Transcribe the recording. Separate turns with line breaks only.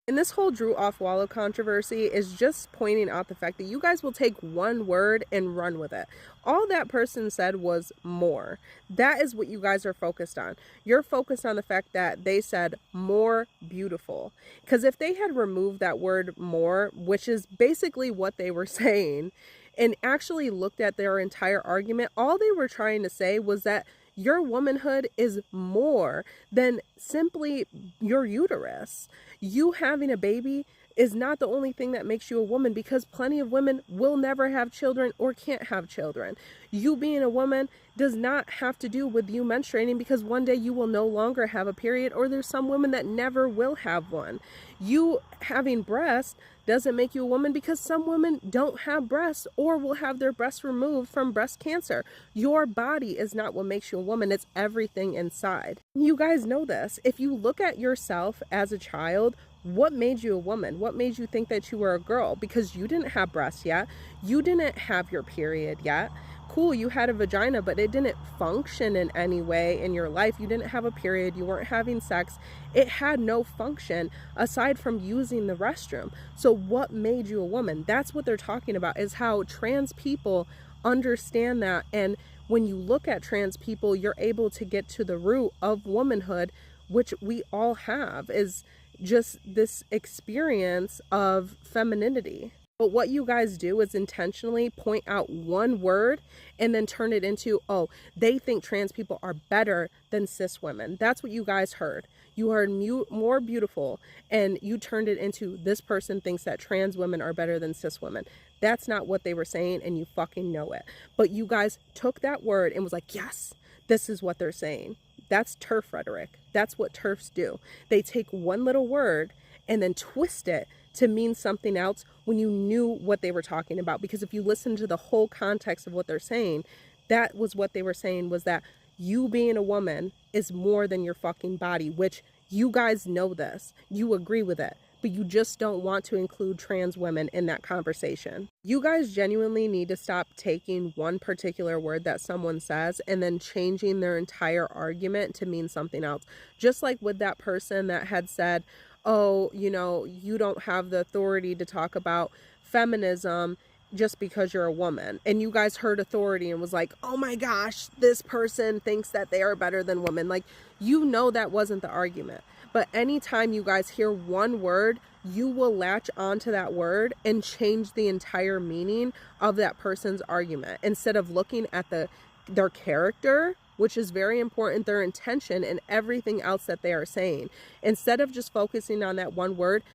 And this whole Drew Offwalla controversy is just pointing out the fact that you guys will take one word and run with it. All that person said was more. That is what you guys are focused on. You're focused on the fact that they said more beautiful. Because if they had removed that word more, which is basically what they were saying, and actually looked at their entire argument, all they were trying to say was that your womanhood is more than simply your uterus. You having a baby is not the only thing that makes you a woman, because plenty of women will never have children or can't have children. You being a woman does not have to do with you menstruating, because one day you will no longer have a period, or there's some women that never will have one. You having breasts doesn't make you a woman, because some women don't have breasts or will have their breasts removed from breast cancer. Your body is not what makes you a woman, it's everything inside. You guys know this. If you look at yourself as a child, what made you a woman? What made you think that you were a girl? Because you didn't have breasts yet. You didn't have your period yet. Cool, you had a vagina, but it didn't function in any way in your life. You didn't have a period. You weren't having sex. It had no function aside from using the restroom. So what made you a woman? That's what they're talking about, is how trans people understand that. And when you look at trans people, you're able to get to the root of womanhood, which we all have, is just this experience of femininity. But what you guys do is intentionally point out one word and then turn it into, oh, they think trans people are better than cis women. That's what you guys heard. You heard more beautiful, and you turned it into, this person thinks that trans women are better than cis women. That's not what they were saying, and you fucking know it. But you guys took that word and was like, yes, this is what they're saying. That's TERF rhetoric. That's what TERFs do. They take one little word and then twist it to mean something else when you knew what they were talking about. Because if you listen to the whole context of what they're saying, that was what they were saying, was that you being a woman is more than your fucking body, which you guys know this. You agree with it, but you just don't want to include trans women in that conversation. You guys genuinely need to stop taking one particular word that someone says and then changing their entire argument to mean something else. Just like with that person that had said, oh, you know, you don't have the authority to talk about feminism just because you're a woman. And you guys heard authority and was like, oh my gosh, this person thinks that they are better than women. Like, you know, that wasn't the argument. But anytime you guys hear one word, you will latch onto that word and change the entire meaning of that person's argument, instead of looking at their character, which is very important, their intention, and everything else that they are saying. Instead of just focusing on that one word,